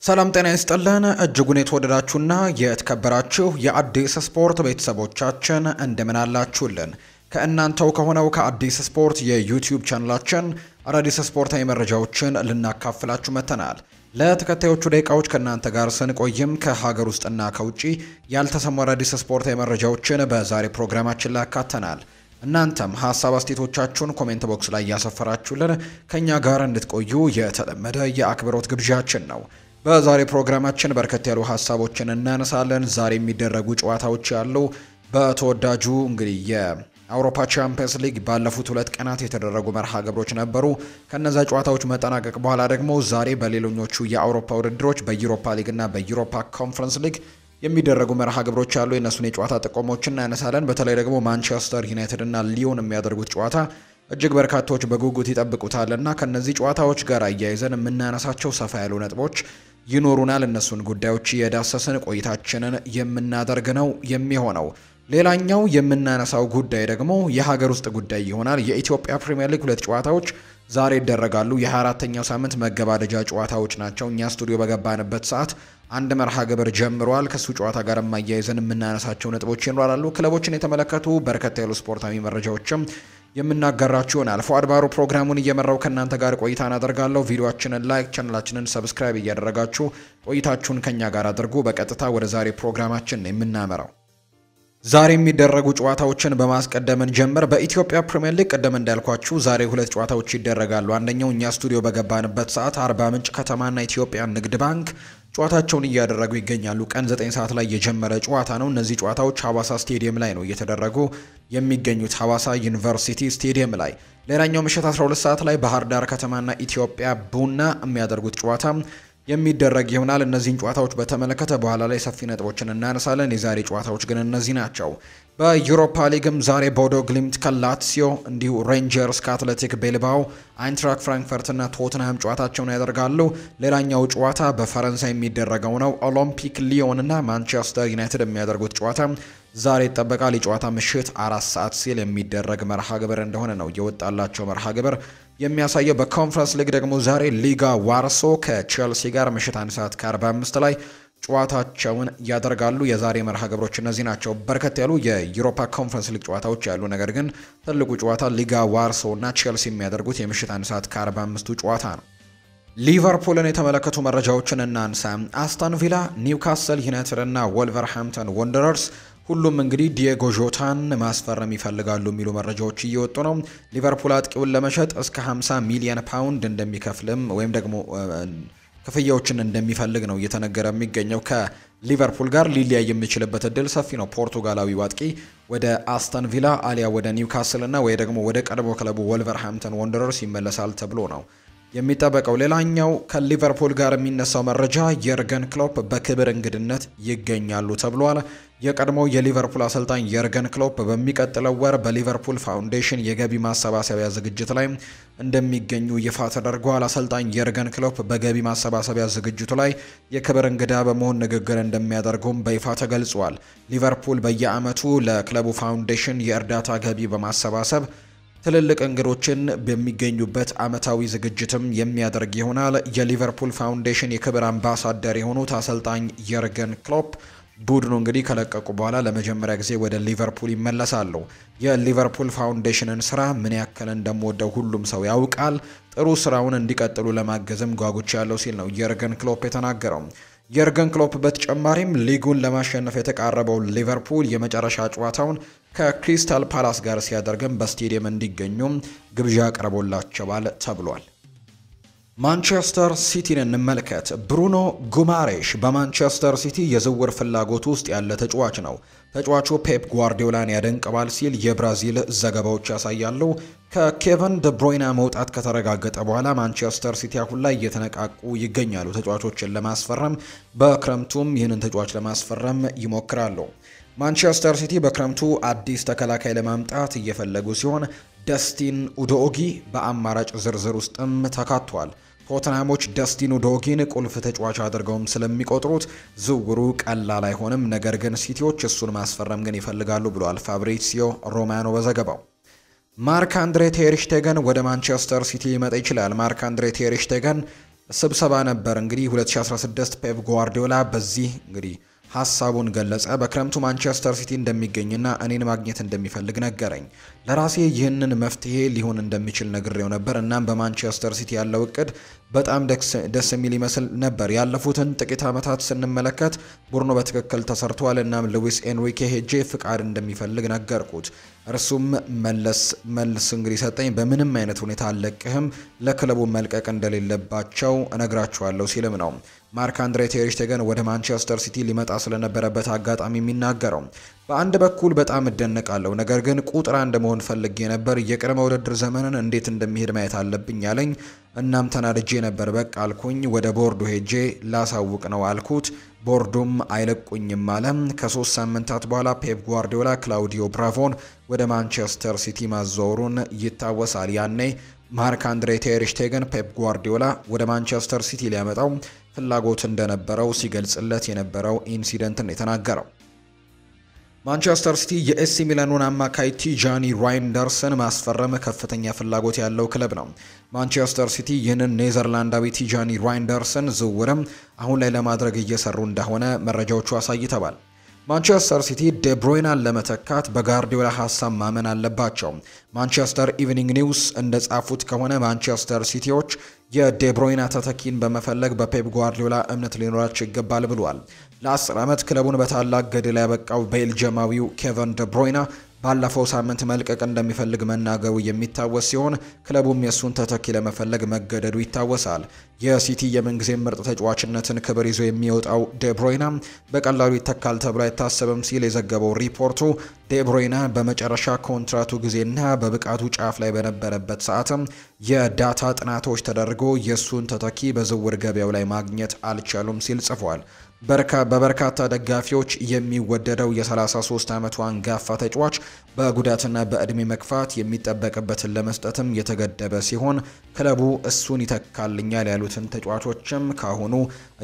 ሰላም ጤና ይስጥልን እጅጉን የተወደዳችሁና የተከበራችሁ የአዲስ ስፖርት ቤተሰቦቻችን እንደምን አላችሁልን? ከእናንተው ከሆነው ከአዲስ ስፖርት የዩቲዩብ ቻናላችን አዳዲስ ስፖርታዊ መረጃዎችን ልናካፍላችሁ መጥተናል። ለተከታዮቹ ደቂቃዎች ከእናንተ ጋር ስንቆይም ከሀገር ውስጥና ከውጪ ያልተሰሙ አዳዲስ ስፖርታዊ መረጃዎችን በዛሬ ፕሮግራማችን ላይ አካተናል። እናንተም ሀሳብ አስተያየቶቻችሁን ኮሜንት ቦክስ ላይ ያሰፈራችሁልን ከኛ ጋር እንድትቆዩ የተለመደ የአክብሮት ግብዣችን ነው። በዛሬ ፕሮግራማችን በርከት ያሉ ሀሳቦችን እናነሳለን። ዛሬ የሚደረጉ ጨዋታዎች ያሉ በተወዳጁ እንግዲህ የአውሮፓ ቻምፒየንስ ሊግ ባለፉት 2 ቀናት የተደረጉ መርሃ ግብሮች ነበሩ። ከነዛ ጨዋታዎች መጠናቀቅ በኋላ ደግሞ ዛሬ በሌሎኞቹ የአውሮፓ ውድድሮች በዩሮፓ ሊግ እና በዩሮፓ ኮንፈረንስ ሊግ የሚደረጉ መርሃ ግብሮች አሉ። የነሱን የጨዋታ ጥቆሞችን እናነሳለን። በተለይ ደግሞ ማንቸስተር ዩናይትድ እና ሊዮን የሚያደርጉት ጨዋታ እጅግ በርካታዎች በጉጉት ይጠብቁታልና ከነዚህ ጨዋታዎች ጋር አያይዘን የምናነሳቸው ሰፋ ያሉ ነጥቦች ይኖሩናል። እነሱን ጉዳዮች የዳሰስን ቆይታችንን የምናደርግ ነው የሚሆነው። ሌላኛው የምናነሳው ጉዳይ ደግሞ የሀገር ውስጥ ጉዳይ ይሆናል። የኢትዮጵያ ፕሪሚየር ሊግ 2 ጨዋታዎች ዛሬ ይደረጋሉ። የ24ኛው ሳምንት መገባደጃ ጨዋታዎች ናቸው። እኛ ስቱዲዮ በገባንበት ሰዓት አንድ መርሃ ግብር ጀምሯል። ከሱ ጨዋታ ጋር ማያይዘን የምናነሳቸው ነጥቦች ይኖራሉ። ክለቦችን የተመለከቱ በርከት ያሉ ስፖርታዊ መረጃዎችም የምናጋራችሁ ይሆናል። ፉአድ ባሩ ፕሮግራሙን እየመራው ከእናንተ ጋር ቆይታን አደርጋለሁ። ቪዲዮአችንን ላይክ፣ ቻናላችንን ሰብስክራይብ እያደረጋችሁ ቆይታችሁን ከኛ ጋር አድርጉ። በቀጥታ ወደ ዛሬ ፕሮግራማችን ነው የምናመራው። ዛሬ የሚደረጉ ጨዋታዎችን በማስቀደምን ጀምር። በኢትዮጵያ ፕሪሚየር ሊግ ቀደም እንዳልኳችሁ ዛሬ 2 ጨዋታዎች ይደረጋሉ። አንደኛው እኛ ስቱዲዮ በገባንበት ሰዓት አርባ ምንጭ ከተማና ኢትዮጵያ ንግድ ባንክ ጨዋታቸውን እያደረጉ ይገኛሉ። ቀን 9 ሰዓት ላይ የጀመረ ጨዋታ ነው። እነዚህ ጨዋታዎች ሐዋሳ ስቴዲየም ላይ ነው እየተደረጉ የሚገኙት፣ ሐዋሳ ዩኒቨርሲቲ ስቴዲየም ላይ። ሌላኛው ምሽት 12 ሰዓት ላይ ባህር ዳር ከተማና ኢትዮጵያ ቡና የሚያደርጉት ጨዋታ የሚደረግ ይሆናል። እነዚህን ጨዋታዎች በተመለከተ በኋላ ላይ ሰፊ ነጥቦችን እናነሳለን። የዛሬ ጨዋታዎች ግን እነዚህ ናቸው። በዩሮፓ ሊግም ዛሬ ቦዶ ግሊምት ከላትሲዮ እንዲሁ ሬንጀርስ ከአትሌቲክ ቤልባኦ፣ አይንትራክ ፍራንክፈርት እና ቶትንሃም ጨዋታቸውን ያደርጋሉ። ሌላኛው ጨዋታ በፈረንሳይ የሚደረገው ነው። ኦሎምፒክ ሊዮን እና ማንቸስተር ዩናይትድ የሚያደርጉት ጨዋታ ዛሬ ይጠበቃል። የጨዋታ ምሽት 4 ሰዓት ሲል የሚደረግ መርሃ ግብር እንደሆነ ነው የወጣላቸው መርሃ ግብር የሚያሳየው። በኮንፈረንስ ሊግ ደግሞ ዛሬ ሊጋ ዋርሶ ከቼልሲ ጋር ምሽት 1 ሰዓት ከ45 ላይ ጨዋታቸውን ያደርጋሉ። የዛሬ መርሃ ግብሮች እነዚህ ናቸው። በርከት ያሉ የዩሮፓ ኮንፈረንስ ሊግ ጨዋታዎች ያሉ፣ ነገር ግን ትልቁ ጨዋታ ሊጋ ዋርሶ እና ቼልሲ የሚያደርጉት የምሽት 1 ሰዓት ከ45 ጨዋታ ነው። ሊቨርፑልን የተመለከቱ መረጃዎችን እናንሳ። አስቶን ቪላ፣ ኒውካስል ዩናይትድ እና ወልቨርሃምፕተን ወንደረርስ ሁሉም እንግዲህ ዲየጎ ዦታን ማስፈረም ይፈልጋሉ የሚሉ መረጃዎች እየወጡ ነው። ሊቨርፑል አጥቂውን ለመሸጥ እስከ 50 ሚሊዮን ፓውንድ እንደሚከፍልም ወይም ደግሞ ክፍያዎችን እንደሚፈልግ ነው እየተነገረ የሚገኘው። ከሊቨርፑል ጋር ሊለያይ የሚችልበት እድል ሰፊ ነው። ፖርቱጋላዊው አጥቂ ወደ አስተን ቪላ አሊያ ወደ ኒውካስል እና ወይ ደግሞ ወደ ቀድሞ ክለቡ ወልቨርሃምፕተን ወንደረርስ ይመለሳል ተብሎ ነው የሚጠበቀው። ሌላኛው ከሊቨርፑል ጋር የሚነሳው መረጃ የርገን ክሎፕ በክብር እንግድነት ይገኛሉ ተብሏል። የቀድሞው የሊቨርፑል አሰልጣኝ የርገን ክሎፕ በሚቀጥለው ወር በሊቨርፑል ፋውንዴሽን የገቢ ማሰባሰቢያ ዝግጅት ላይ እንደሚገኙ ይፋ ተደርጓል። አሰልጣኝ የርገን ክሎፕ በገቢ ማሰባሰቢያ ዝግጅቱ ላይ የክብር እንግዳ በመሆን ንግግር እንደሚያደርጉም በይፋ ተገልጿል። ሊቨርፑል በየዓመቱ ለክለቡ ፋውንዴሽን የእርዳታ ገቢ በማሰባሰብ ትልልቅ እንግዶችን በሚገኙበት ዓመታዊ ዝግጅትም የሚያደርግ ይሆናል። የሊቨርፑል ፋውንዴሽን የክብር አምባሳደር የሆኑት አሰልጣኝ የርገን ክሎፕ ቡድኑ እንግዲህ ከለቀቁ በኋላ ለመጀመሪያ ጊዜ ወደ ሊቨርፑል ይመለሳሉ። የሊቨርፑል ፋውንዴሽንን ስራ ምን ያክል እንደምወደው ሁሉም ሰው ያውቃል። ጥሩ ስራውን እንዲቀጥሉ ለማገዝም ጓጉቻ ያለው ሲል ነው የርገን ክሎፕ የተናገረው። የርገን ክሎፕ በተጨማሪም ሊጉን ለማሸነፍ የተቃረበው ሊቨርፑል የመጨረሻ ጨዋታውን ከክሪስታል ፓላስ ጋር ሲያደርግም በስቴዲየም እንዲገኙም ግብዣ ቀርቦላቸዋል ተብሏል። ማንቸስተር ሲቲን እንመልከት። ብሩኖ ጉማሬሽ በማንቸስተር ሲቲ የዝውውር ፍላጎት ውስጥ ያለ ተጫዋች ነው። ተጫዋቹ ፔፕ ጓርዲዮላን ያደንቀዋል ሲል የብራዚል ዘገባዎች ያሳያሉ። ከኬቨን ደብሮይና መውጣት ከተረጋገጠ በኋላ ማንቸስተር ሲቲ አሁን ላይ እየተነቃቁ ይገኛሉ ተጫዋቾችን ለማስፈረም። በክረምቱም ይህንን ተጫዋች ለማስፈረም ይሞክራሉ። ማንቸስተር ሲቲ በክረምቱ አዲስ ተከላካይ ለማምጣት እየፈለጉ ሲሆን ደስቲን ኡዶኦጊ በአማራጭ ዝርዝር ውስጥም ተካቷል። ቶተንሃሞች ደስቲን ኡዶጊን ቁልፍ ተጫዋች አድርገውም ስለሚቆጥሩት ዝውውሩ ቀላል አይሆንም። ነገር ግን ሲቲዎች እሱን ማስፈረም ግን ይፈልጋሉ ብሏል ፋብሪሲዮ ሮማኖ በዘገባው። ማርክ አንድሬ ቴር ሽቴገን ወደ ማንቸስተር ሲቲ ሊመጣ ይችላል። ማርክ አንድሬ ቴር ሽቴገን ስብሰባ ነበር። እንግዲህ 2016 ፔፕ ጓርዲዮላ በዚህ እንግዲህ ሀሳቡን ገለጸ። በክረምቱ ማንቸስተር ሲቲ እንደሚገኝና እኔን ማግኘት እንደሚፈልግ ነገረኝ። ለራሴ ይህንን መፍትሄ ሊሆን እንደሚችል ነግሬው ነበር። እናም በማንቸስተር ሲቲ ያለው እቅድ በጣም ደስ የሚል ይመስል ነበር። ያለፉትን ጥቂት ዓመታት ስንመለከት ቡድኑ በትክክል ተሰርቷል። እናም ሉዊስ ኤንሪኬ ሄጄ ፍቃድ እንደሚፈልግ ነገርኩት። እርሱም መልስ እንግዲህ ሰጠኝ። በምንም አይነት ሁኔታ አልለቅህም፣ ለክለቡ መልቀቅ እንደሌለባቸው እነግራቸዋለሁ ሲልም ነው ማርክ አንድሬ ቴር ሽቴገን ወደ ማንቸስተር ሲቲ ሊመጣ ስለነበረበት አጋጣሚ የሚናገረው። በአንድ በኩል በጣም እደነቃለሁ፣ ነገር ግን ቁጥር አንድ መሆን ፈልጌ ነበር። የቅድመ ውድድር ዘመንን እንዴት እንደሚሄድ ማየት አለብኝ አለኝ። እናም ተናድጄ ነበር። በቃ አልኩኝ፣ ወደ ቦርዱ ሄጄ ላሳውቅ ነው አልኩት። ቦርዱም አይለቁኝም አለ። ከ3 ሳምንታት በኋላ ፔፕ ጓርዲዮላ ክላውዲዮ ብራቮን ወደ ማንቸስተር ሲቲ ማዘወሩን ይታወሳል። ያኔ ማርክ አንድሬ ቴር ሽቴገን ፔፕ ጓርዲዮላ ወደ ማንቸስተር ሲቲ ሊያመጣው ፍላጎት እንደነበረው ሲገልጽለት የነበረው ኢንሲደንትን የተናገረው። ማንቸስተር ሲቲ የኤሲ ሚላኑን አማካይ ቲጃኒ ራይንደርስን ማስፈረም ከፍተኛ ፍላጎት ያለው ክለብ ነው። ማንቸስተር ሲቲ ይህንን ኔዘርላንዳዊ ቲጃኒ ራይንደርስን ዝውውርም አሁን ላይ ለማድረግ እየሰሩ እንደሆነ መረጃዎቹ አሳይተዋል። ማንቸስተር ሲቲ ዴብሮይናን ለመተካት በጋርዲዮላ ሀሳብ ማመን አለባቸው። ማንቸስተር ኢቭኒንግ ኒውስ እንደጻፉት ከሆነ ማንቸስተር ሲቲዎች የዴብሮይና ተተኪን በመፈለግ በፔፕ ጓርዲዮላ እምነት ሊኖራቸው ይገባል ብሏል። ለ10 ዓመት ክለቡን በታላቅ ገድል ያበቃው ቤልጅየማዊው ኬቨን ዴብሮይና ባለፈው ሳምንት መልቀቅ እንደሚፈልግ መናገሩ የሚታወስ ሲሆን ክለቡም የሱን ተተኪ ለመፈለግ መገደዱ ይታወሳል። የሲቲ የምንጊዜም ምርጥ ተጫዋችነትን ክብር ይዞ የሚወጣው ዴብሮይና በቀላሉ ይተካል ተብሎ አይታሰብም ሲል የዘገበው ሪፖርቱ ዴብሮይና በመጨረሻ ኮንትራቱ ጊዜና በብቃቱ ጫፍ ላይ በነበረበት ሰዓትም የዳታ ጥናቶች ተደርጎ የሱን ተተኪ በዝውውር ገበያው ላይ ማግኘት አልቻሉም ሲል ጽፏል። በበርካታ ደጋፊዎች የሚወደደው የ33 ዓመቱ አንጋፋ ተጫዋች በጉዳትና በእድሜ መግፋት የሚጠበቅበትን ለመስጠትም የተገደበ ሲሆን ክለቡ እሱን ይተካልኛል ያሉትን ተጫዋቾችም ካሁኑ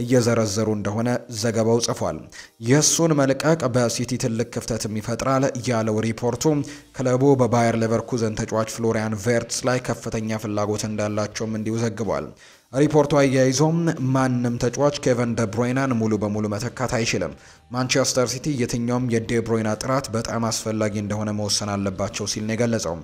እየዘረዘሩ እንደሆነ ዘገባው ጽፏል። የእሱን መልቀቅ በሲቲ ትልቅ ክፍተትም ይፈጥራል ያለው ሪፖርቱ ክለቡ በባየር ሌቨርኩዘን ተጫዋች ፍሎሪያን ቬርትስ ላይ ከፍተኛ ፍላጎት እንዳላቸውም እንዲሁ ዘግቧል። ሪፖርቱ አያይዞም ማንም ተጫዋች ኬቨን ደብሮይናን ሙሉ በሙሉ መተካት አይችልም። ማንቸስተር ሲቲ የትኛውም የዴብሮይና ጥራት በጣም አስፈላጊ እንደሆነ መወሰን አለባቸው ሲል ነው የገለጸው።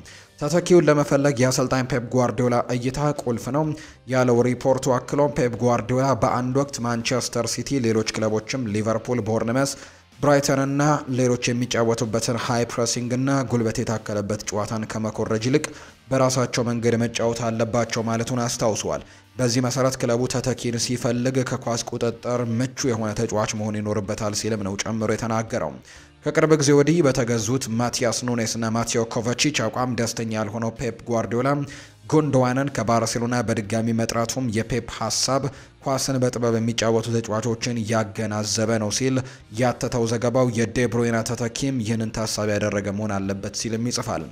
ተተኪውን ለመፈለግ የአሰልጣኝ ፔፕ ጓርዲዮላ እይታ ቁልፍ ነው ያለው ሪፖርቱ አክሎም ፔፕ ጓርዲዮላ በአንድ ወቅት ማንቸስተር ሲቲ፣ ሌሎች ክለቦችም ሊቨርፑል፣ ቦርንመስ፣ ብራይተን እና ሌሎች የሚጫወቱበትን ሃይ ፕሬሲንግ እና ጉልበት የታከለበት ጨዋታን ከመኮረጅ ይልቅ በራሳቸው መንገድ መጫወት አለባቸው ማለቱን አስታውሷል። በዚህ መሰረት ክለቡ ተተኪን ሲፈልግ ከኳስ ቁጥጥር ምቹ የሆነ ተጫዋች መሆን ይኖርበታል ሲልም ነው ጨምሮ የተናገረው። ከቅርብ ጊዜ ወዲህ በተገዙት ማቲያስ ኑኔስ እና ማቴዮ ኮቫቺች አቋም ደስተኛ ያልሆነው ፔፕ ጓርዲዮላ ጉንዶዋንን ከባርሴሎና በድጋሚ መጥራቱም የፔፕ ሀሳብ ኳስን በጥበብ የሚጫወቱ ተጫዋቾችን ያገናዘበ ነው ሲል ያተተው ዘገባው የዴብሮይና ተተኪም ይህንን ታሳቢ ያደረገ መሆን አለበት ሲልም ይጽፋል።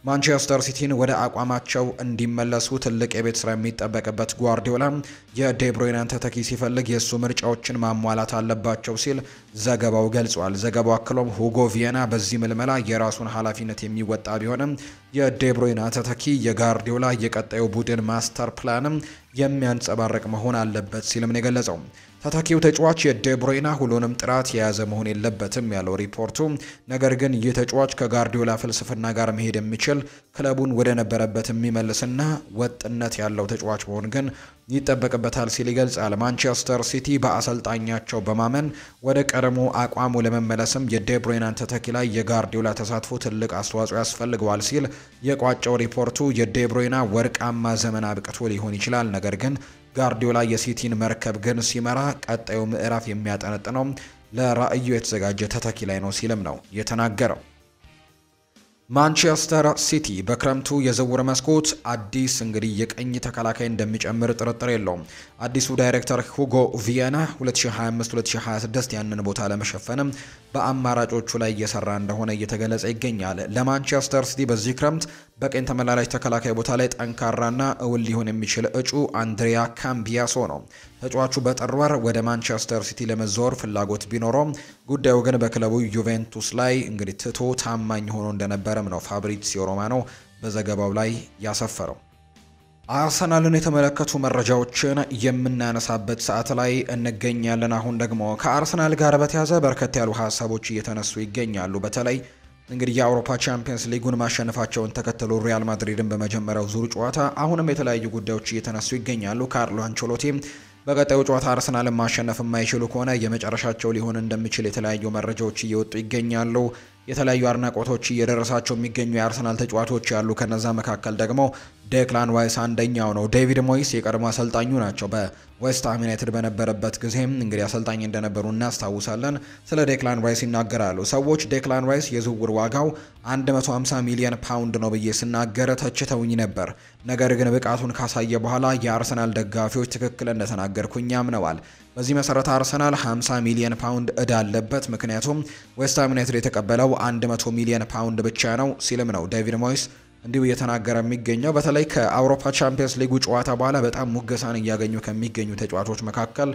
ማንቸስተር ሲቲን ወደ አቋማቸው እንዲመለሱ ትልቅ የቤት ስራ የሚጠበቅበት ጓርዲዮላ የዴብሮይናን ተተኪ ሲፈልግ የእሱ ምርጫዎችን ማሟላት አለባቸው ሲል ዘገባው ገልጿል። ዘገባው አክሎም ሁጎ ቪየና በዚህ ምልመላ የራሱን ኃላፊነት የሚወጣ ቢሆንም የዴብሮይና ተተኪ የጋርዲዮላ የቀጣዩ ቡድን ማስተር ፕላንም የሚያንጸባርቅ መሆን አለበት ሲልም ነው የገለጸው። ተተኪው ተጫዋች የዴብሮይና ሁሉንም ጥራት የያዘ መሆን የለበትም ያለው ሪፖርቱ፣ ነገር ግን ይህ ተጫዋች ከጋርዲዮላ ፍልስፍና ጋር መሄድ የሚችል ክለቡን ወደ ነበረበት የሚመልስና ወጥነት ያለው ተጫዋች መሆን ግን ይጠበቅበታል ሲል ይገልጻል። ማንቸስተር ሲቲ በአሰልጣኛቸው በማመን ወደ ቀድሞ አቋሙ ለመመለስም የዴብሮይናን ተተኪ ላይ የጋርዲዮላ ተሳትፎ ትልቅ አስተዋጽኦ ያስፈልገዋል ሲል የቋጨው ሪፖርቱ የዴብሮይና ወርቃማ ዘመን አብቅቶ ሊሆን ይችላል፣ ነገር ግን ጋርዲዮላ የሲቲን መርከብ ግን ሲመራ ቀጣዩ ምዕራፍ የሚያጠነጥነው ለራዕዩ የተዘጋጀ ተተኪ ላይ ነው ሲልም ነው የተናገረው። ማንቸስተር ሲቲ በክረምቱ የዝውውር መስኮት አዲስ እንግዲህ የቀኝ ተከላካይ እንደሚጨምር ጥርጥር የለውም። አዲሱ ዳይሬክተር ሁጎ ቪየና 2025-2026 ያንን ቦታ ለመሸፈንም በአማራጮቹ ላይ እየሰራ እንደሆነ እየተገለጸ ይገኛል። ለማንቸስተር ሲቲ በዚህ ክረምት በቀኝ ተመላላሽ ተከላካይ ቦታ ላይ ጠንካራና እውን ሊሆን የሚችል እጩ አንድሪያ ካምቢያሶ ነው። ተጫዋቹ በጥር ወር ወደ ማንቸስተር ሲቲ ለመዛወር ፍላጎት ቢኖረውም ጉዳዩ ግን በክለቡ ዩቬንቱስ ላይ እንግዲህ ትቶ ታማኝ ሆኖ እንደነበረም ነው ፋብሪዚዮ ሮማኖ በዘገባው ላይ ያሰፈረው። አርሰናልን የተመለከቱ መረጃዎችን የምናነሳበት ሰዓት ላይ እንገኛለን። አሁን ደግሞ ከአርሰናል ጋር በተያያዘ በርከት ያሉ ሀሳቦች እየተነሱ ይገኛሉ። በተለይ እንግዲህ የአውሮፓ ቻምፒየንስ ሊጉን ማሸነፋቸውን ተከትሎ ሪያል ማድሪድን በመጀመሪያው ዙር ጨዋታ አሁንም የተለያዩ ጉዳዮች እየተነሱ ይገኛሉ። ካርሎ አንቸሎቲ በቀጣዩ ጨዋታ አርሰናልን ማሸነፍ የማይችሉ ከሆነ የመጨረሻቸው ሊሆን እንደሚችል የተለያዩ መረጃዎች እየወጡ ይገኛሉ። የተለያዩ አድናቆቶች እየደረሳቸው የሚገኙ የአርሰናል ተጫዋቾች ያሉ። ከነዛ መካከል ደግሞ ዴክላን ራይስ አንደኛው ነው። ዴቪድ ሞይስ የቀድሞ አሰልጣኙ ናቸው። በዌስትሃም ዩናይትድ በነበረበት ጊዜም እንግዲህ አሰልጣኝ እንደነበሩ እናስታውሳለን። ስለ ዴክላን ራይስ ይናገራሉ። ሰዎች ዴክላን ራይስ የዝውውር ዋጋው 150 ሚሊዮን ፓውንድ ነው ብዬ ስናገር ተችተውኝ ነበር። ነገር ግን ብቃቱን ካሳየ በኋላ የአርሰናል ደጋፊዎች ትክክል እንደተናገርኩኝ አምነዋል። በዚህ መሰረት አርሰናል 50 ሚሊዮን ፓውንድ እዳ አለበት፣ ምክንያቱም ዌስትሃም ዩናይትድ የተቀበለው 100 ሚሊዮን ፓውንድ ብቻ ነው ሲልም ነው ዴቪድ ሞይስ እንዲሁ እየተናገረ የሚገኘው። በተለይ ከአውሮፓ ቻምፒየንስ ሊጉ ጨዋታ በኋላ በጣም ሙገሳን እያገኙ ከሚገኙ ተጫዋቾች መካከል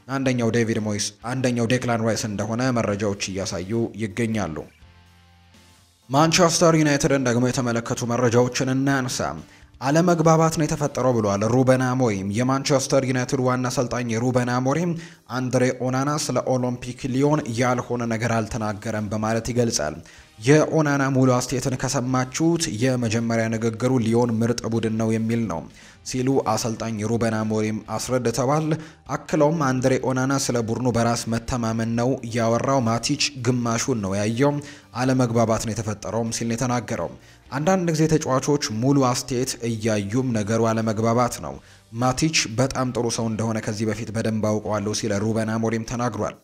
አንደኛው ዴቪድ ሞይስ፣ አንደኛው ዴክላን ራይስ እንደሆነ መረጃዎች እያሳዩ ይገኛሉ። ማንቸስተር ዩናይትድን ደግሞ የተመለከቱ መረጃዎችን እናንሳ። አለመግባባት ነው የተፈጠረው ብሏል ሩበን አሞሪም። የማንቸስተር ዩናይትድ ዋና አሰልጣኝ ሩበን አሞሪም አንድሬ ኦናና ስለ ኦሎምፒክ ሊዮን ያልሆነ ነገር አልተናገረም በማለት ይገልጻል። የኦናና ሙሉ አስተያየትን ከሰማችሁት የመጀመሪያ ንግግሩ ሊዮን ምርጥ ቡድን ነው የሚል ነው ሲሉ አሰልጣኝ ሩበን አሞሪም አስረድተዋል። አክለውም አንድሬ ኦናና ስለ ቡድኑ በራስ መተማመን ነው ያወራው፣ ማቲች ግማሹን ነው ያየው፣ አለመግባባት ነው የተፈጠረውም ሲል የተናገረው። አንዳንድ ጊዜ ተጫዋቾች ሙሉ አስተያየት እያዩም ነገሩ አለመግባባት ነው። ማቲች በጣም ጥሩ ሰው እንደሆነ ከዚህ በፊት በደንብ አውቀዋለሁ ሲል ሩበን አሞሪም ተናግሯል።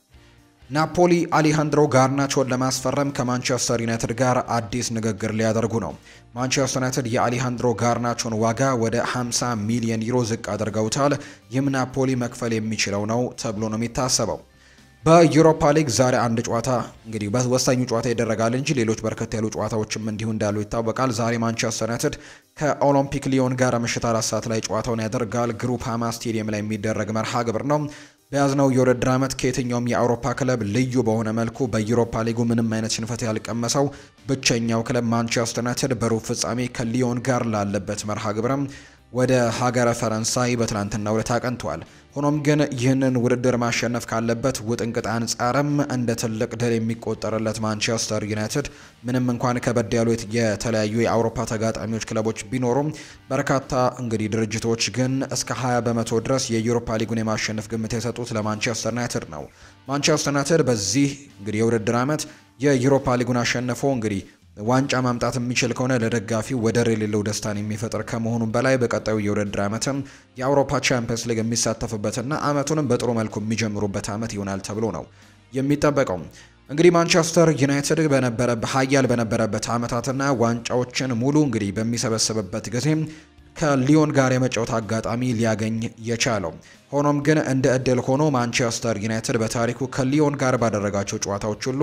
ናፖሊ አሌሃንድሮ ጋርናቾን ለማስፈረም ከማንቸስተር ዩናይትድ ጋር አዲስ ንግግር ሊያደርጉ ነው። ማንቸስተር ዩናይትድ የአሌሃንድሮ ጋርናቾን ዋጋ ወደ 50 ሚሊዮን ዩሮ ዝቅ አድርገውታል። ይህም ናፖሊ መክፈል የሚችለው ነው ተብሎ ነው የሚታሰበው። በዩሮፓ ሊግ ዛሬ አንድ ጨዋታ እንግዲህ ወሳኙ ጨዋታ ይደረጋል እንጂ ሌሎች በርከት ያሉ ጨዋታዎችም እንዲሁ እንዳሉ ይታወቃል። ዛሬ ማንቸስተር ዩናይትድ ከኦሎምፒክ ሊዮን ጋር ምሽት 4 ሰዓት ላይ ጨዋታውን ያደርጋል። ግሩፕ ሃማ ስቴዲየም ላይ የሚደረግ መርሃ ግብር ነው። በያዝነው የውድድር ዓመት ከየትኛውም የአውሮፓ ክለብ ልዩ በሆነ መልኩ በዩሮፓ ሊጉ ምንም አይነት ሽንፈት ያልቀመሰው ብቸኛው ክለብ ማንቸስተር ዩናይትድ በሩብ ፍጻሜ ከሊዮን ጋር ላለበት መርሃ ግብርም ወደ ሀገረ ፈረንሳይ በትናንትናው ዕለት አቅንቷል። ሆኖም ግን ይህንን ውድድር ማሸነፍ ካለበት ውጥንቅጥ አንጻርም እንደ ትልቅ ድል የሚቆጠርለት ማንቸስተር ዩናይትድ ምንም እንኳን ከበድ ያሉ የተለያዩ የአውሮፓ ተጋጣሚዎች ክለቦች ቢኖሩም በርካታ እንግዲህ ድርጅቶች ግን እስከ 20 በመቶ ድረስ የዩሮፓ ሊጉን የማሸነፍ ግምት የሰጡት ለማንቸስተር ዩናይትድ ነው። ማንቸስተር ዩናይትድ በዚህ እንግዲህ የውድድር ዓመት የዩሮፓ ሊጉን አሸንፎ እንግዲህ ዋንጫ ማምጣት የሚችል ከሆነ ለደጋፊው ወደር የሌለው ደስታን የሚፈጥር ከመሆኑም በላይ በቀጣዩ የውድድር ዓመትም የአውሮፓ ቻምፒየንስ ሊግ የሚሳተፍበትና ዓመቱንም በጥሩ መልኩ የሚጀምሩበት ዓመት ይሆናል ተብሎ ነው የሚጠበቀው። እንግዲህ ማንቸስተር ዩናይትድ ሀያል በነበረበት ዓመታትና ዋንጫዎችን ሙሉ እንግዲህ በሚሰበስብበት ጊዜ ከሊዮን ጋር የመጫወት አጋጣሚ ሊያገኝ የቻለው። ሆኖም ግን እንደ እድል ሆኖ ማንቸስተር ዩናይትድ በታሪኩ ከሊዮን ጋር ባደረጋቸው ጨዋታዎች ሁሉ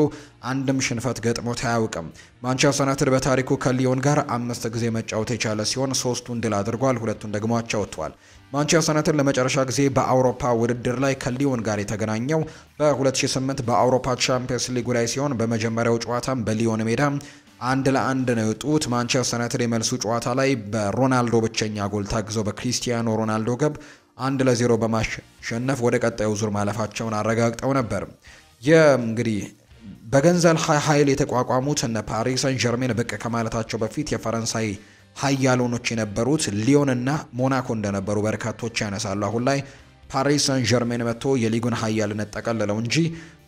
አንድም ሽንፈት ገጥሞት አያውቅም። ማንቸስተር ዩናይትድ በታሪኩ ከሊዮን ጋር 5 ጊዜ መጫወት የቻለ ሲሆን 3ቱን ድል አድርጓል፣ 2ቱን ደግሞ አቻ ወጥቷል። ማንቸስተር ዩናይትድ ለመጨረሻ ጊዜ በአውሮፓ ውድድር ላይ ከሊዮን ጋር የተገናኘው በ2008 በአውሮፓ ቻምፒየንስ ሊጉ ላይ ሲሆን በመጀመሪያው ጨዋታም በሊዮን ሜዳ 1-1 ነው የወጡት። ማንቸስተር ዩናይትድ የመልሱ ጨዋታ ላይ በሮናልዶ ብቸኛ ጎል ታግዘው በክሪስቲያኖ ሮናልዶ ግብ 1-0 በማሸነፍ ወደ ቀጣዩ ዙር ማለፋቸውን አረጋግጠው ነበር። እንግዲህ በገንዘብ ኃይል የተቋቋሙት እነ ፓሪስ ሰን ዠርሜን ብቅ ከማለታቸው በፊት የፈረንሳይ ኃያሎኖች የነበሩት ሊዮን እና ሞናኮ እንደነበሩ በርካቶች ያነሳሉ። አሁን ላይ ፓሪስ ሰን ዠርሜን መጥቶ የሊጉን ኃያልነት ጠቀልለው እንጂ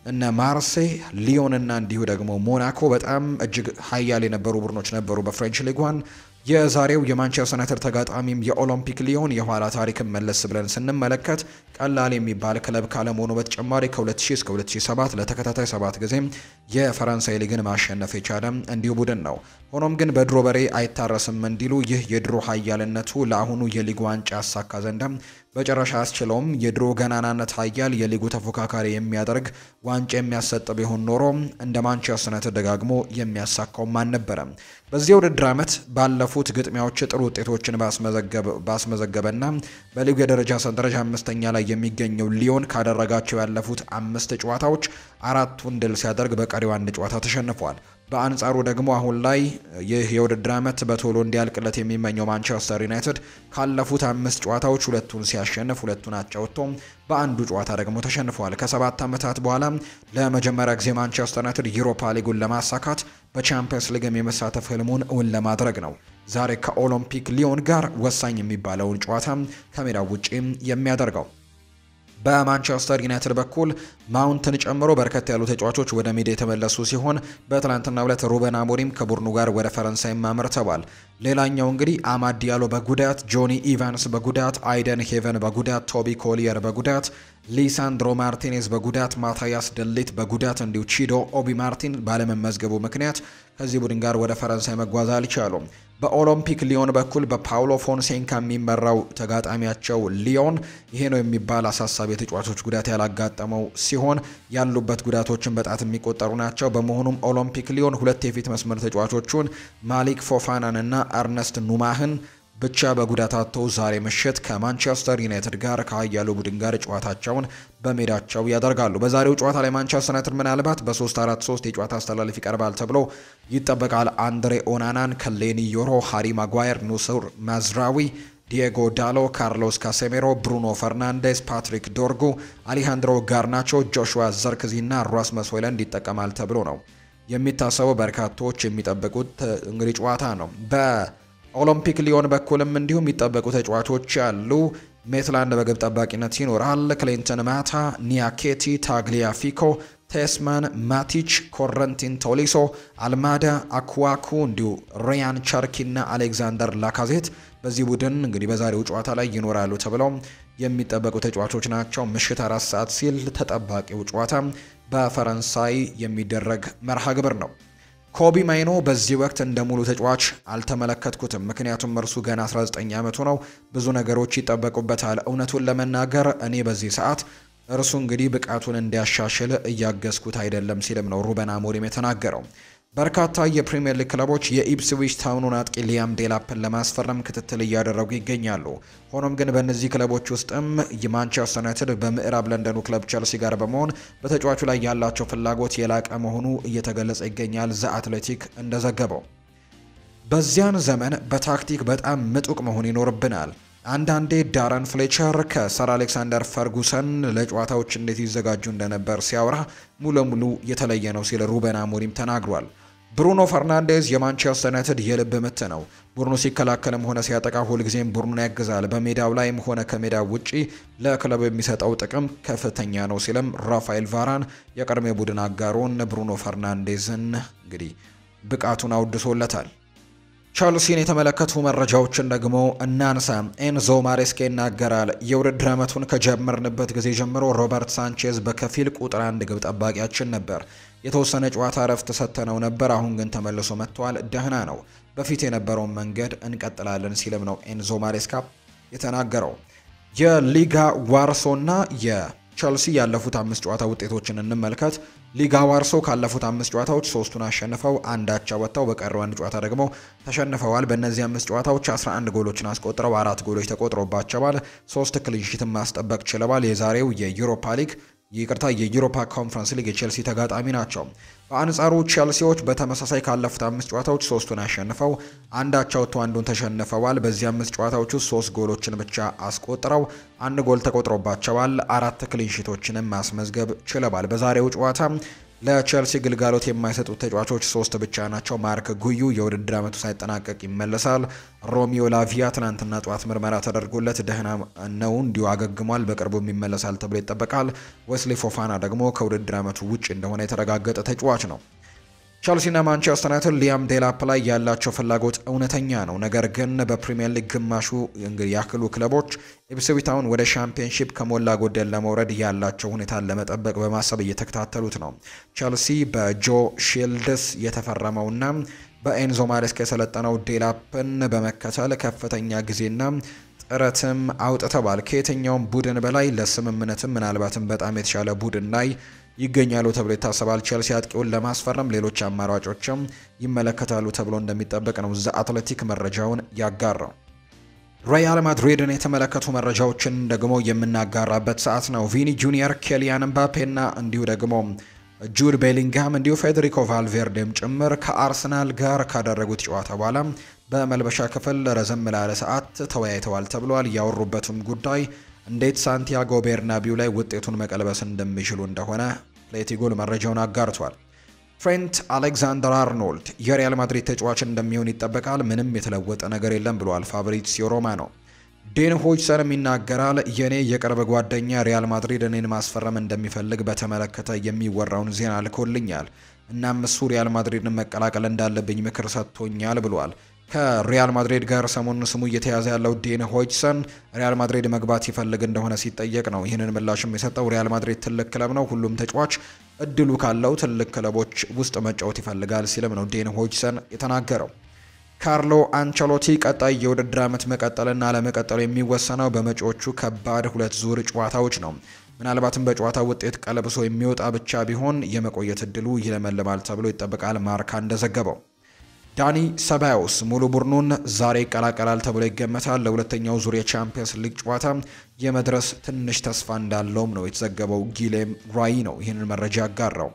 እነ ማርሴይ፣ ሊዮን እና እንዲሁ ደግሞ ሞናኮ በጣም እጅግ ኃያል የነበሩ ቡድኖች ነበሩ በፍሬንች ሊግ 1። የዛሬው የማንቸስተር ዩናይትድ ተጋጣሚም የኦሎምፒክ ሊዮን የኋላ ታሪክን መለስ ብለን ስንመለከት ቀላል የሚባል ክለብ ካለመሆኑ በተጨማሪ ከ2000 እስከ 2007 ለተከታታይ 7 ጊዜ የፈረንሳይ ሊግን ማሸነፍ የቻለ እንዲሁ ቡድን ነው። ሆኖም ግን በድሮ በሬ አይታረስም እንዲሉ ይህ የድሮ ኃያልነቱ ለአሁኑ የሊግ ዋንጫ ያሳካ ዘንድም በጨረሻ አስችለውም የድሮ ገናናነት ኃያል የሊጉ ተፎካካሪ የሚያደርግ ዋንጫ የሚያሰጥ ቢሆን ኖሮ እንደ ማንቸስተር ዩናይትድ ደጋግሞ የሚያሳካውም አልነበረም። በዚህ ውድድር ዓመት ባለፉት ግጥሚያዎች ጥሩ ውጤቶችን ባስመዘገበና በሊጉ የደረጃ ሰንጠረዥ አምስተኛ ላይ የሚገኘው ሊዮን ካደረጋቸው ያለፉት 5 ጨዋታዎች 4ቱን ድል ሲያደርግ በቀሪው 1 ጨዋታ ተሸንፏል። በአንጻሩ ደግሞ አሁን ላይ ይህ የውድድር ዓመት በቶሎ እንዲያልቅለት የሚመኘው ማንቸስተር ዩናይትድ ካለፉት 5 ጨዋታዎች 2ቱን ሲያሸንፍ 2ቱን አቻ ወጥቶ በአንዱ ጨዋታ ደግሞ ተሸንፏል። ከ7 ዓመታት በኋላ ለመጀመሪያ ጊዜ ማንቸስተር ዩናይትድ ዩሮፓ ሊጉን ለማሳካት በቻምፒየንስ ሊግም የመሳተፍ ህልሙን እውን ለማድረግ ነው ዛሬ ከኦሎምፒክ ሊዮን ጋር ወሳኝ የሚባለውን ጨዋታ ከሜዳው ውጪ የሚያደርገው። በማንቸስተር ዩናይትድ በኩል ማውንትን ጨምሮ በርከት ያሉ ተጫዋቾች ወደ ሜዳ የተመለሱ ሲሆን በትናንትናው ዕለት ሩበን አሞሪም ከቡድኑ ጋር ወደ ፈረንሳይ አምርተዋል። ሌላኛው እንግዲህ አማድ ዲያሎ በጉዳት፣ ጆኒ ኢቫንስ በጉዳት፣ አይደን ሄቨን በጉዳት፣ ቶቢ ኮሊየር በጉዳት፣ ሊሳንድሮ ማርቲኔዝ በጉዳት፣ ማታያስ ደሊት በጉዳት እንዲሁ ቺዶ ኦቢ ማርቲን ባለመመዝገቡ ምክንያት ከዚህ ቡድን ጋር ወደ ፈረንሳይ መጓዝ አልቻሉም። በኦሎምፒክ ሊዮን በኩል በፓውሎ ፎንሴካ የሚመራው ተጋጣሚያቸው ሊዮን ይሄ ነው የሚባል አሳሳቢ የተጫዋቾች ጉዳት ያላጋጠመው ሲሆን ያሉበት ጉዳቶችን በጣት የሚቆጠሩ ናቸው። በመሆኑም ኦሎምፒክ ሊዮን 2 የፊት መስመር ተጫዋቾቹን ማሊክ ፎፋናን እና አርነስት ኑማህን ብቻ በጉዳት አጥተው ዛሬ ምሽት ከማንቸስተር ዩናይትድ ጋር ከኃያሉ ቡድን ጋር ጨዋታቸውን በሜዳቸው ያደርጋሉ። በዛሬው ጨዋታ ላይ ማንቸስተር ዩናይትድ ምናልባት በ3-4-3 የጨዋታ አስተላለፍ ይቀርባል ተብሎ ይጠበቃል። አንድሬ ኦናናን ከሌኒ ዮሮ፣ ሃሪ ማጓየር፣ ኑሱር ማዝራዊ፣ ዲየጎ ዳሎ፣ ካርሎስ ካሴሜሮ፣ ብሩኖ ፈርናንዴስ፣ ፓትሪክ ዶርጉ፣ አሌሃንድሮ ጋርናቾ፣ ጆሹዋ ዘርክዚ እና ራስመስ ሆይሉንድ ይጠቀማል ተብሎ ነው የሚታሰበው። በርካቶች የሚጠብቁት እንግዲህ ጨዋታ ነው። ኦሎምፒክ ሊዮን በኩልም እንዲሁም የሚጠበቁ ተጫዋቾች ያሉ ሜትላንድ በግብ ጠባቂነት ይኖራል። ክሊንተን ማታ፣ ኒያኬቲ፣ ታግሊያፊኮ፣ ቴስማን፣ ማቲች፣ ኮረንቲን ቶሊሶ፣ አልማዳ፣ አኩዋኩ እንዲሁ ሪያን ቸርኪ እና አሌክዛንደር ላካዜት በዚህ ቡድን እንግዲህ በዛሬው ጨዋታ ላይ ይኖራሉ ተብለው የሚጠበቁ ተጫዋቾች ናቸው። ምሽት 4 ሰዓት ሲል ተጠባቂው ጨዋታ በፈረንሳይ የሚደረግ መርሃ ግብር ነው። ኮቢ ማይኖ በዚህ ወቅት እንደ ሙሉ ተጫዋች አልተመለከትኩትም፣ ምክንያቱም እርሱ ገና 19 ዓመቱ ነው። ብዙ ነገሮች ይጠበቁበታል። እውነቱን ለመናገር እኔ በዚህ ሰዓት እርሱ እንግዲህ ብቃቱን እንዲያሻሽል እያገዝኩት አይደለም ሲልም ነው ሩበን አሞሪም የተናገረው። በርካታ የፕሪሚየር ሊግ ክለቦች የኢፕስዊች ታውኑን አጥቂ ሊያም ዴላፕን ለማስፈረም ክትትል እያደረጉ ይገኛሉ። ሆኖም ግን በእነዚህ ክለቦች ውስጥም የማንቸስተር ዩናይትድ በምዕራብ ለንደኑ ክለብ ቸልሲ ጋር በመሆን በተጫዋቹ ላይ ያላቸው ፍላጎት የላቀ መሆኑ እየተገለጸ ይገኛል። ዘ አትሌቲክ እንደዘገበው በዚያን ዘመን በታክቲክ በጣም ምጡቅ መሆን ይኖርብናል። አንዳንዴ ዳረን ፍሌቸር ከሰር አሌክሳንደር ፈርጉሰን ለጨዋታዎች እንዴት ይዘጋጁ እንደነበር ሲያወራ ሙሉ ለሙሉ የተለየ ነው ሲል ሩበን አሞሪም ተናግሯል። ብሩኖ ፈርናንዴዝ የማንቸስተር ዩናይትድ የልብ ምት ነው። ቡድኑ ሲከላከልም ሆነ ሲያጠቃ ሁልጊዜም ቡድኑን ያግዛል። በሜዳው ላይም ሆነ ከሜዳው ውጪ ለክለቡ የሚሰጠው ጥቅም ከፍተኛ ነው ሲልም ራፋኤል ቫራን የቀድሞ ቡድን አጋሩን ብሩኖ ፈርናንዴዝን እንግዲህ ብቃቱን አውድሶለታል። ቸልሲን የተመለከቱ መረጃዎችን ደግሞ እናንሳ። ኤንዞ ማሬስካ ይናገራል። የውድድር ዓመቱን ከጀመርንበት ጊዜ ጀምሮ ሮበርት ሳንቼዝ በከፊል ቁጥር 1 ግብ ጠባቂያችን ነበር። የተወሰነ ጨዋታ እረፍት ሰጥተነው ነበር። አሁን ግን ተመልሶ መጥቷል። ደህና ነው። በፊት የነበረውን መንገድ እንቀጥላለን ሲልም ነው ኤንዞ ማሬስካ የተናገረው። የሊጋ ዋርሶና የቸልሲ ያለፉት 5 ጨዋታ ውጤቶችን እንመልከት። ሊጋ ዋርሶ ካለፉት 5 ጨዋታዎች 3ቱን አሸንፈው አንድ አቻ ወጥተው በቀረው አንድ ጨዋታ ደግሞ ተሸንፈዋል። በእነዚህ 5 ጨዋታዎች 11 ጎሎችን አስቆጥረው 4 ጎሎች ተቆጥሮባቸዋል። 3 ክሊንሺትን ማስጠበቅ ችለዋል። የዛሬው የዩሮፓ ኮንፈረንስ ሊግ የቼልሲ ተጋጣሚ ናቸው። በአንጻሩ ቼልሲዎች በተመሳሳይ ካለፉት 5 ጨዋታዎች 3ቱን አሸንፈው አንድ አቻ ወጥተው አንዱን ተሸንፈዋል። በዚህ 5 ጨዋታዎች ውስጥ 3 ጎሎችን ብቻ አስቆጥረው 1 ጎል ተቆጥሮባቸዋል። 4 ክሊንሺቶችንም ማስመዝገብ ችለዋል። በዛሬው ጨዋታ ለቼልሲ ግልጋሎት የማይሰጡት ተጫዋቾች 3 ብቻ ናቸው። ማርክ ጉዩ የውድድር ዓመቱ ሳይጠናቀቅ ይመለሳል። ሮሚዮ ላቪያ ትናንትና ጠዋት ምርመራ ተደርጎለት ደህና ነው፣ እንዲሁ አገግሟል፣ በቅርቡም ይመለሳል ተብሎ ይጠበቃል። ዌስሊ ፎፋና ደግሞ ከውድድር ዓመቱ ውጭ እንደሆነ የተረጋገጠ ተጫዋች ነው። ቸልሲና ማንቸስተር ዩናይትድ ሊያም ዴላፕ ላይ ያላቸው ፍላጎት እውነተኛ ነው። ነገር ግን በፕሪሚየር ሊግ ግማሹ እንግዲህ ያክሉ ክለቦች ኢፕስዊች ታውን ወደ ሻምፒዮንሺፕ ከሞላ ጎደል ለመውረድ ያላቸው ሁኔታን ለመጠበቅ በማሰብ እየተከታተሉት ነው። ቸልሲ በጆ ሺልድስ የተፈረመውና በኤንዞ ማሬስካ የሰለጠነው ዴላፕን በመከተል ከፍተኛ ጊዜና ጥረትም አውጥተዋል። ከየትኛውም ቡድን በላይ ለስምምነትም ምናልባትም በጣም የተሻለ ቡድን ላይ ይገኛሉ ተብሎ ይታሰባል። ቼልሲ አጥቂውን ለማስፈረም ሌሎች አማራጮችም ይመለከታሉ ተብሎ እንደሚጠበቅ ነው ዘ አትሌቲክ መረጃውን ያጋራው። ሪያል ማድሪድን የተመለከቱ መረጃዎችን ደግሞ የምናጋራበት ሰዓት ነው። ቪኒ ጁኒየር፣ ኬሊያን ምባፔ እና እንዲሁ ደግሞ ጁድ ቤሊንግሃም እንዲሁ ፌዴሪኮ ቫልቬርዴም ጭምር ከአርሰናል ጋር ካደረጉት ጨዋታ በኋላ በመልበሻ ክፍል ረዘም ላለ ሰዓት ተወያይተዋል ተብሏል። ያወሩበትም ጉዳይ እንዴት ሳንቲያጎ ቤርናቢው ላይ ውጤቱን መቀልበስ እንደሚችሉ እንደሆነ ፕሌቲጎል መረጃውን አጋርቷል። ትሬንት አሌክዛንደር አርኖልድ የሪያል ማድሪድ ተጫዋች እንደሚሆን ይጠበቃል። ምንም የተለወጠ ነገር የለም ብሏል ፋብሪዚዮ ሮማኖ። ዴን ሆይሰንም ይናገራል። የኔ የቅርብ ጓደኛ ሪያል ማድሪድ እኔን ማስፈረም እንደሚፈልግ በተመለከተ የሚወራውን ዜና ልኮልኛል። እናም እሱ ሪያል ማድሪድን መቀላቀል እንዳለብኝ ምክር ሰጥቶኛል ብሏል። ከሪያል ማድሪድ ጋር ሰሞኑን ስሙ እየተያዘ ያለው ዴን ሆይሰን ሪያል ማድሪድ መግባት ይፈልግ እንደሆነ ሲጠየቅ ነው ይህንን ምላሽም የሰጠው። ሪያል ማድሪድ ትልቅ ክለብ ነው፣ ሁሉም ተጫዋች እድሉ ካለው ትልቅ ክለቦች ውስጥ መጫወት ይፈልጋል ሲልም ነው ዴን ሆይሰን የተናገረው። ካርሎ አንቸሎቲ ቀጣይ የውድድር ዓመት መቀጠልና አለመቀጠሉ የሚወሰነው በመጪዎቹ ከባድ 2 ዙር ጨዋታዎች ነው። ምናልባትም በጨዋታ ውጤት ቀለብሶ የሚወጣ ብቻ ቢሆን የመቆየት እድሉ ይለመልማል ተብሎ ይጠበቃል። ማርካ እንደዘገበው ዳኒ ሰባዮስ ሙሉ ቡድኑን ዛሬ ይቀላቀላል ተብሎ ይገመታል። ለሁለተኛው ዙር የቻምፒየንስ ሊግ ጨዋታ የመድረስ ትንሽ ተስፋ እንዳለውም ነው የተዘገበው። ጊሌም ራይ ነው ይህንን መረጃ ያጋራው።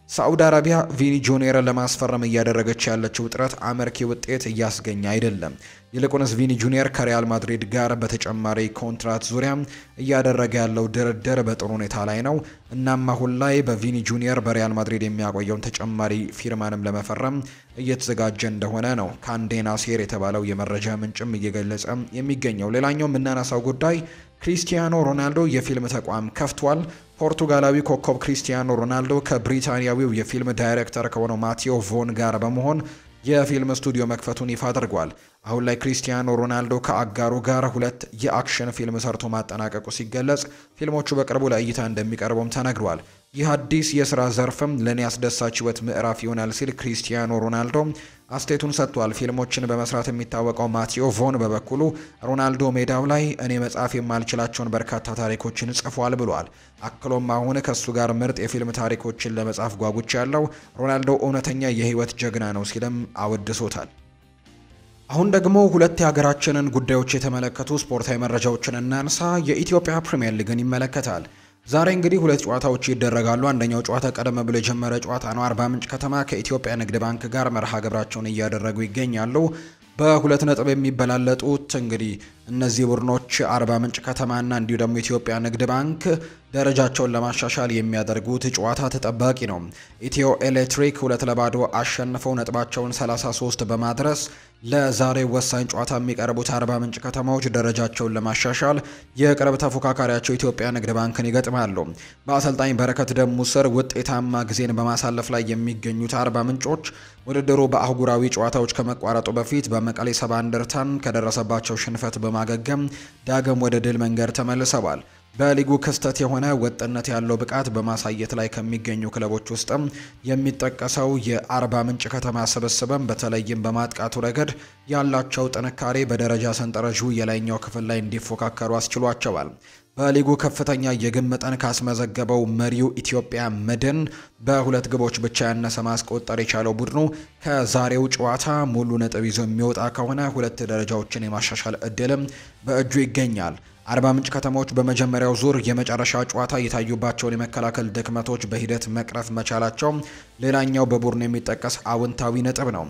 ሳዑዲ አረቢያ ቪኒ ጁኒየርን ለማስፈረም እያደረገች ያለችው ጥረት አመርቂ ውጤት እያስገኘ አይደለም። ይልቁንስ ቪኒ ጁኒየር ከሪያል ማድሪድ ጋር በተጨማሪ ኮንትራት ዙሪያ እያደረገ ያለው ድርድር በጥሩ ሁኔታ ላይ ነው። እናም አሁን ላይ በቪኒ ጁኒየር በሪያል ማድሪድ የሚያቆየውን ተጨማሪ ፊርማንም ለመፈረም እየተዘጋጀ እንደሆነ ነው ካንዴ ናሴር የተባለው የመረጃ ምንጭም እየገለጸ የሚገኘው። ሌላኛው የምናነሳው ጉዳይ ክሪስቲያኖ ሮናልዶ የፊልም ተቋም ከፍቷል። ፖርቱጋላዊ ኮከብ ክሪስቲያኖ ሮናልዶ ከብሪታንያዊው የፊልም ዳይሬክተር ከሆነው ማቴዎ ቮን ጋር በመሆን የፊልም ስቱዲዮ መክፈቱን ይፋ አድርጓል። አሁን ላይ ክሪስቲያኖ ሮናልዶ ከአጋሩ ጋር 2 የአክሽን ፊልም ሰርቶ ማጠናቀቁ ሲገለጽ ፊልሞቹ በቅርቡ ለእይታ እንደሚቀርቡም ተነግሯል። ይህ አዲስ የሥራ ዘርፍም ለእኔ አስደሳች ሕይወት ምዕራፍ ይሆናል ሲል ክሪስቲያኖ ሮናልዶ አስተያየቱን ሰጥቷል። ፊልሞችን በመስራት የሚታወቀው ማቴዎ ቮን በበኩሉ ሮናልዶ ሜዳው ላይ እኔ መጻፍ የማልችላቸውን በርካታ ታሪኮችን ጽፏል ብሏል። አክሎም አሁን ከሱ ጋር ምርጥ የፊልም ታሪኮችን ለመጻፍ ጓጉቻለሁ። ሮናልዶ እውነተኛ የህይወት ጀግና ነው ሲልም አወድሶታል። አሁን ደግሞ 2 የሀገራችንን ጉዳዮች የተመለከቱ ስፖርታዊ መረጃዎችን እናንሳ። የኢትዮጵያ ፕሪሚየር ሊግን ይመለከታል። ዛሬ እንግዲህ 2 ጨዋታዎች ይደረጋሉ። አንደኛው ጨዋታ ቀደም ብሎ የጀመረ ጨዋታ ነው። አርባ ምንጭ ከተማ ከኢትዮጵያ ንግድ ባንክ ጋር መርሃ ግብራቸውን እያደረጉ ይገኛሉ። በ2 ነጥብ የሚበላለጡት እንግዲህ እነዚህ ቡድኖች አርባ ምንጭ ከተማና እንዲሁ ደግሞ ኢትዮጵያ ንግድ ባንክ ደረጃቸውን ለማሻሻል የሚያደርጉት ጨዋታ ተጠባቂ ነው። ኢትዮ ኤሌክትሪክ 2-0 አሸንፈው ነጥባቸውን 33 በማድረስ ለዛሬ ወሳኝ ጨዋታ የሚቀርቡት አርባ ምንጭ ከተማዎች ደረጃቸውን ለማሻሻል የቅርብ ተፎካካሪያቸው ኢትዮጵያ ንግድ ባንክን ይገጥማሉ። በአሰልጣኝ በረከት ደሙ ስር ውጤታማ ጊዜን በማሳለፍ ላይ የሚገኙት አርባ ምንጮች ውድድሩ በአህጉራዊ ጨዋታዎች ከመቋረጡ በፊት በመቀሌ ሰባ እንደርታን ከደረሰባቸው ሽንፈት በማገገም ዳግም ወደ ድል መንገድ ተመልሰዋል። በሊጉ ክስተት የሆነ ወጥነት ያለው ብቃት በማሳየት ላይ ከሚገኙ ክለቦች ውስጥም የሚጠቀሰው የአርባ ምንጭ ከተማ ስብስብም በተለይም በማጥቃቱ ረገድ ያላቸው ጥንካሬ በደረጃ ሰንጠረዡ የላይኛው ክፍል ላይ እንዲፎካከሩ አስችሏቸዋል። በሊጉ ከፍተኛ የግብ መጠን ካስመዘገበው መሪው ኢትዮጵያ መድን በ2 ግቦች ብቻ ያነሰ ማስቆጠር የቻለው ቡድኑ ከዛሬው ጨዋታ ሙሉ ነጥብ ይዞ የሚወጣ ከሆነ 2 ደረጃዎችን የማሻሻል እድልም በእጁ ይገኛል። አርባ ምንጭ ከተሞች በመጀመሪያው ዙር የመጨረሻ ጨዋታ የታዩባቸውን የመከላከል ድክመቶች በሂደት መቅረፍ መቻላቸው ሌላኛው በቡድኑ የሚጠቀስ አዎንታዊ ነጥብ ነው።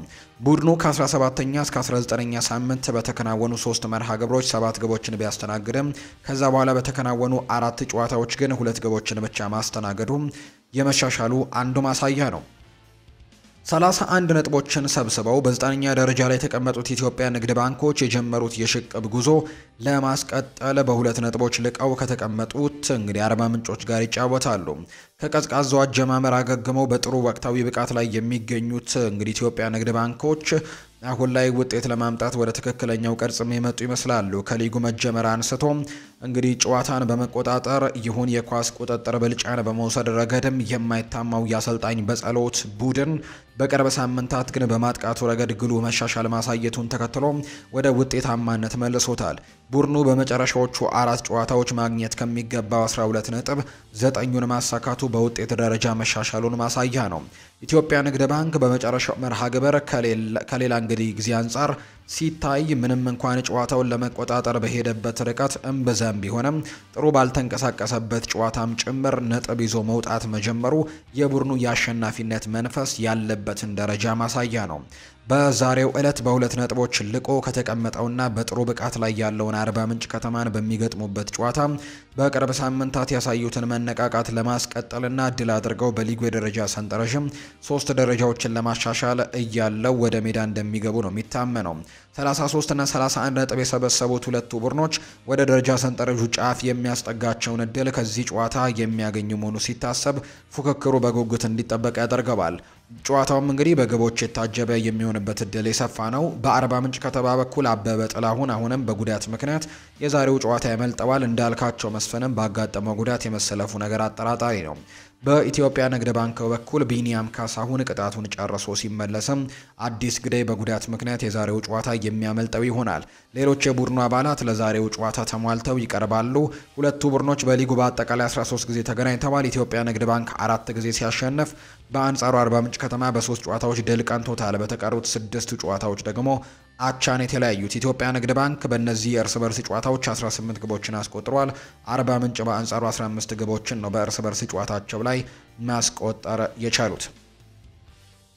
ቡድኑ ከ17ኛ እስከ 19ኛ ሳምንት በተከናወኑ 3 መርሃ ግብሮች 7 ግቦችን ቢያስተናግድም ከዛ በኋላ በተከናወኑ 4 ጨዋታዎች ግን 2 ግቦችን ብቻ ማስተናገዱ የመሻሻሉ አንዱ ማሳያ ነው። 31 ነጥቦችን ሰብስበው በ9ኛ ደረጃ ላይ የተቀመጡት ኢትዮጵያ ንግድ ባንኮች የጀመሩት የሽቅብ ጉዞ ለማስቀጠል በ2 ነጥቦች ልቀው ከተቀመጡት እንግዲህ አርባ ምንጮች ጋር ይጫወታሉ። ከቀዝቃዛው አጀማመር አገግመው በጥሩ ወቅታዊ ብቃት ላይ የሚገኙት እንግዲህ ኢትዮጵያ ንግድ ባንኮች አሁን ላይ ውጤት ለማምጣት ወደ ትክክለኛው ቅርጽም የመጡ ይመስላሉ። ከሊጉ መጀመር አንስቶ እንግዲህ ጨዋታን በመቆጣጠር ይሁን የኳስ ቁጥጥር ብልጫን በመውሰድ ረገድም የማይታማው የአሰልጣኝ በጸሎት ቡድን በቅርብ ሳምንታት ግን በማጥቃቱ ረገድ ግሉ መሻሻል ማሳየቱን ተከትሎ ወደ ውጤታማነት መልሶታል። ቡድኑ በመጨረሻዎቹ 4 ጨዋታዎች ማግኘት ከሚገባው 12 ነጥብ 9ን ማሳካቱ በውጤት ደረጃ መሻሻሉን ማሳያ ነው። ኢትዮጵያ ንግድ ባንክ በመጨረሻው መርሃ ግብር ከሌላ እንግዲህ ጊዜ አንጻር ሲታይ ምንም እንኳን ጨዋታውን ለመቆጣጠር በሄደበት ርቀት እምብዛም ቢሆንም ጥሩ ባልተንቀሳቀሰበት ጨዋታም ጭምር ነጥብ ይዞ መውጣት መጀመሩ የቡድኑ የአሸናፊነት መንፈስ ያለበትን ደረጃ ማሳያ ነው። በዛሬው ዕለት በ2 ነጥቦች ልቆ ከተቀመጠውና በጥሩ ብቃት ላይ ያለውን አርባ ምንጭ ከተማን በሚገጥሙበት ጨዋታ በቅርብ ሳምንታት ያሳዩትን መነቃቃት ለማስቀጠልና ድል አድርገው በሊጉ የደረጃ ሰንጠረዥም 3 ደረጃዎችን ለማሻሻል እያለው ወደ ሜዳ እንደሚገቡ ነው የሚታመነው። 33 እና 31 ነጥብ የሰበሰቡት ሁለቱ ቡድኖች ወደ ደረጃ ሰንጠረዡ ጫፍ የሚያስጠጋቸውን እድል ከዚህ ጨዋታ የሚያገኙ መሆኑ ሲታሰብ ፉክክሩ በጉጉት እንዲጠበቅ ያደርገዋል። ጨዋታውም እንግዲህ በግቦች የታጀበ የሚሆንበት እድል የሰፋ ነው። በአርባ ምንጭ ከተማ በኩል አበበ ጥላሁን አሁንም በጉዳት ምክንያት የዛሬው ጨዋታ ያመልጠዋል። እንዳልካቸው መስፈንም ባጋጠመው ጉዳት የመሰለፉ ነገር አጠራጣሪ ነው። በኢትዮጵያ ንግድ ባንክ በኩል ቢኒያም ካሳሁን ቅጣቱን ጨርሶ ሲመለስም አዲስ ግዳይ በጉዳት ምክንያት የዛሬው ጨዋታ የሚያመልጠው ይሆናል። ሌሎች የቡድኑ አባላት ለዛሬው ጨዋታ ተሟልተው ይቀርባሉ። ሁለቱ ቡድኖች በሊጉ በአጠቃላይ 13 ጊዜ ተገናኝተዋል። ኢትዮጵያ ንግድ ባንክ 4 ጊዜ ሲያሸንፍ፣ በአንጻሩ አርባ ምንጭ ከተማ በ3 ጨዋታዎች ድል ቀንቶታል። በተቀሩት 6 ጨዋታዎች ደግሞ አቻን የተለያዩት ኢትዮጵያ ንግድ ባንክ በእነዚህ የእርስ በርስ ጨዋታዎች 18 ግቦችን አስቆጥሯል። አርባ ምንጭ በአንጻሩ 15 ግቦችን ነው በእርስ በርስ ጨዋታቸው ላይ ማስቆጠር የቻሉት።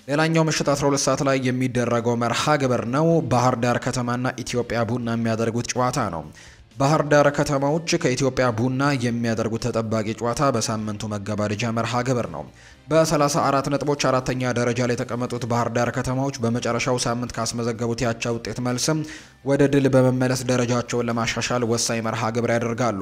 ሌላኛው ምሽት 12 ሰዓት ላይ የሚደረገው መርሃ ግብር ነው። ባህር ዳር ከተማና ኢትዮጵያ ቡና የሚያደርጉት ጨዋታ ነው። ባህር ዳር ከተማዎች ከኢትዮጵያ ቡና የሚያደርጉት ተጠባቂ ጨዋታ በሳምንቱ መገባደጃ መርሃ ግብር ነው። በ34 ነጥቦች አራተኛ ደረጃ ላይ የተቀመጡት ባህር ዳር ከተማዎች በመጨረሻው ሳምንት ካስመዘገቡት ያቻ ውጤት መልስም ወደ ድል በመመለስ ደረጃቸውን ለማሻሻል ወሳኝ መርሃ ግብር ያደርጋሉ።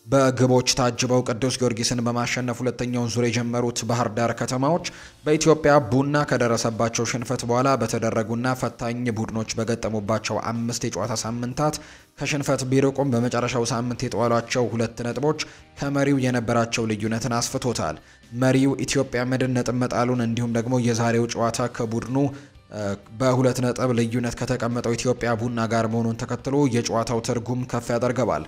በግቦች ታጅበው ቅዱስ ጊዮርጊስን በማሸነፍ ሁለተኛውን ዙር የጀመሩት ባህር ዳር ከተማዎች በኢትዮጵያ ቡና ከደረሰባቸው ሽንፈት በኋላ በተደረጉና ፈታኝ ቡድኖች በገጠሙባቸው 5 የጨዋታ ሳምንታት ከሽንፈት ቢርቁም በመጨረሻው ሳምንት የጠዋሏቸው 2 ነጥቦች ከመሪው የነበራቸው ልዩነትን አስፍቶታል። መሪው ኢትዮጵያ መድን ነጥብ መጣሉን እንዲሁም ደግሞ የዛሬው ጨዋታ ከቡድኑ በ2 ነጥብ ልዩነት ከተቀመጠው ኢትዮጵያ ቡና ጋር መሆኑን ተከትሎ የጨዋታው ትርጉም ከፍ ያደርገዋል።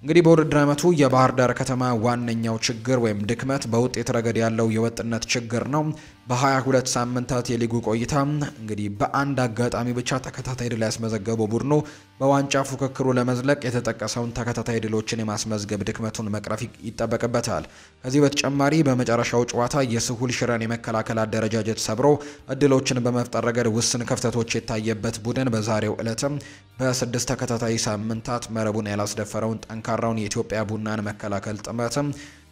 እንግዲህ በውድድር ዓመቱ የባህር ዳር ከተማ ዋነኛው ችግር ወይም ድክመት በውጤት ረገድ ያለው የወጥነት ችግር ነው። በ22 ሳምንታት የሊጉ ቆይታ እንግዲህ በአንድ አጋጣሚ ብቻ ተከታታይ ድል ያስመዘገበው ቡድኑ በዋንጫ ፉክክሩ ለመዝለቅ የተጠቀሰውን ተከታታይ ድሎችን የማስመዝገብ ድክመቱን መቅረፍ ይጠበቅበታል። ከዚህ በተጨማሪ በመጨረሻው ጨዋታ የስሁል ሽረን የመከላከል አደረጃጀት ሰብሮ እድሎችን በመፍጠር ረገድ ውስን ክፍተቶች የታየበት ቡድን በዛሬው ዕለትም በ6 ተከታታይ ሳምንታት መረቡን ያላስደፈረውን ጠንካራውን የኢትዮጵያ ቡናን መከላከል ጥመትም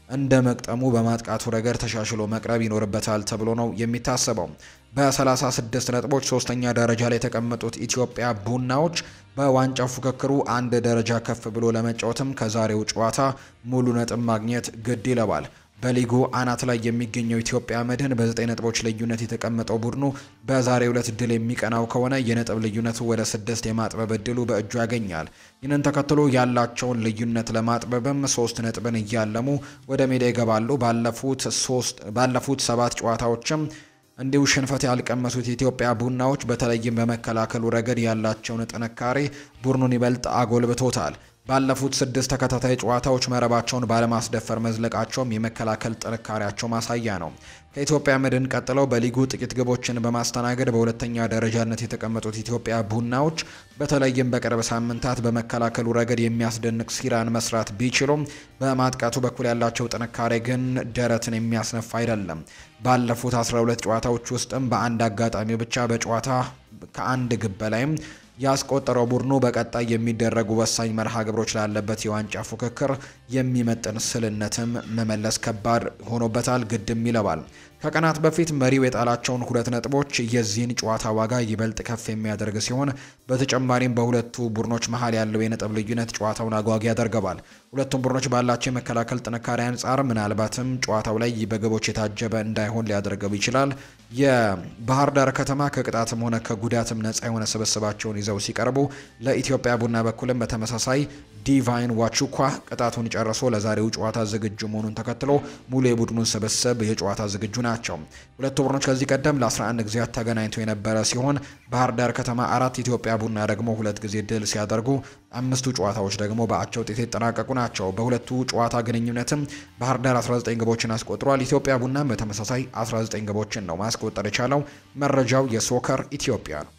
እንደ መቅጠሙ በማጥቃቱ ረገድ ተሻሽሎ መቅረብ ይኖርበታል ተብሎ ነው የሚታሰበው። በ36 ነጥቦች 3ኛ ደረጃ ላይ የተቀመጡት ኢትዮጵያ ቡናዎች በዋንጫው ፉክክሩ አንድ ደረጃ ከፍ ብሎ ለመጫወትም ከዛሬው ጨዋታ ሙሉ ነጥብ ማግኘት ግድ ይለዋል። በሊጉ አናት ላይ የሚገኘው ኢትዮጵያ መድን በ9 ነጥቦች ልዩነት የተቀመጠው ቡድኑ በዛሬው ዕለት ድል የሚቀናው ከሆነ የነጥብ ልዩነቱ ወደ 6 የማጥበብ እድሉ በእጁ ያገኛል። ይህንን ተከትሎ ያላቸውን ልዩነት ለማጥበብም 3 ነጥብን እያለሙ ወደ ሜዳ ይገባሉ። ባለፉት 7 ጨዋታዎችም እንዲሁ ሽንፈት ያልቀመሱት የኢትዮጵያ ቡናዎች በተለይም በመከላከሉ ረገድ ያላቸውን ጥንካሬ ቡድኑን ይበልጥ አጎልብቶታል። ባለፉት 6 ተከታታይ ጨዋታዎች መረባቸውን ባለማስደፈር መዝለቃቸውም የመከላከል ጥንካሬያቸው ማሳያ ነው። ከኢትዮጵያ መድን ቀጥለው በሊጉ ጥቂት ግቦችን በማስተናገድ በሁለተኛ ደረጃነት የተቀመጡት ኢትዮጵያ ቡናዎች በተለይም በቅርብ ሳምንታት በመከላከሉ ረገድ የሚያስደንቅ ሲራን መስራት ቢችሉም በማጥቃቱ በኩል ያላቸው ጥንካሬ ግን ደረትን የሚያስነፋ አይደለም። ባለፉት 12 ጨዋታዎች ውስጥም በአንድ አጋጣሚ ብቻ በጨዋታ ከአንድ ግብ በላይም ያስቆጠረው ቡድኑ በቀጣይ የሚደረጉ ወሳኝ መርሃ ግብሮች ላለበት የዋንጫ ፉክክር የሚመጥን ስልነትም መመለስ ከባድ ሆኖበታል፣ ግድም ይለዋል። ከቀናት በፊት መሪው የጣላቸውን 2 ነጥቦች የዚህን ጨዋታ ዋጋ ይበልጥ ከፍ የሚያደርግ ሲሆን በተጨማሪም በሁለቱ ቡድኖች መሃል ያለው የነጥብ ልዩነት ጨዋታውን አጓጊ ያደርገዋል። ሁለቱም ቡድኖች ባላቸው የመከላከል ጥንካሬ አንጻር ምናልባትም ጨዋታው ላይ በግቦች የታጀበ እንዳይሆን ሊያደርገው ይችላል። የባህር ዳር ከተማ ከቅጣትም ሆነ ከጉዳትም ነፃ የሆነ ስብስባቸውን ይዘው ሲቀርቡ ለኢትዮጵያ ቡና በኩልም በተመሳሳይ ዲቫይን ዋቹኳ ቅጣቱን ጨርሶ ለዛሬው ጨዋታ ዝግጁ መሆኑን ተከትሎ ሙሉ የቡድኑን ስብስብ የጨዋታ ዝግጁ ናቸው። ናቸው። ሁለቱ ቡድኖች ከዚህ ቀደም ለ11 ጊዜያት ተገናኝተው የነበረ ሲሆን ባህር ዳር ከተማ 4 ኢትዮጵያ ቡና ደግሞ 2 ጊዜ ድል ሲያደርጉ 5ቱ ጨዋታዎች ደግሞ በአቻ ውጤት የተጠናቀቁ ናቸው። በሁለቱ ጨዋታ ግንኙነትም ባህር ዳር 19 ግቦችን አስቆጥሯል። ኢትዮጵያ ቡና በተመሳሳይ 19 ግቦችን ነው ማስቆጠር የቻለው። መረጃው የሶከር ኢትዮጵያ ነው።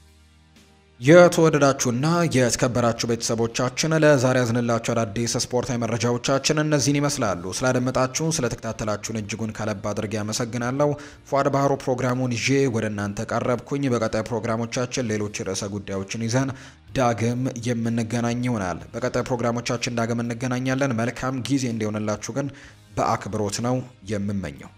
የተወደዳችሁና የተከበራችሁ ቤተሰቦቻችን ለዛሬ ያዝንላችሁ አዳዲስ ስፖርታዊ መረጃዎቻችን እነዚህን ይመስላሉ። ስላደመጣችሁን ስለተከታተላችሁን እጅጉን ከልብ አድርጌ አመሰግናለሁ። ፏድ ባህሩ ፕሮግራሙን ይዤ ወደ እናንተ ቀረብኩኝ። በቀጣይ ፕሮግራሞቻችን ሌሎች ርዕሰ ጉዳዮችን ይዘን ዳግም የምንገናኝ ይሆናል። በቀጣይ ፕሮግራሞቻችን ዳግም እንገናኛለን። መልካም ጊዜ እንዲሆንላችሁ ግን በአክብሮት ነው የምመኘው።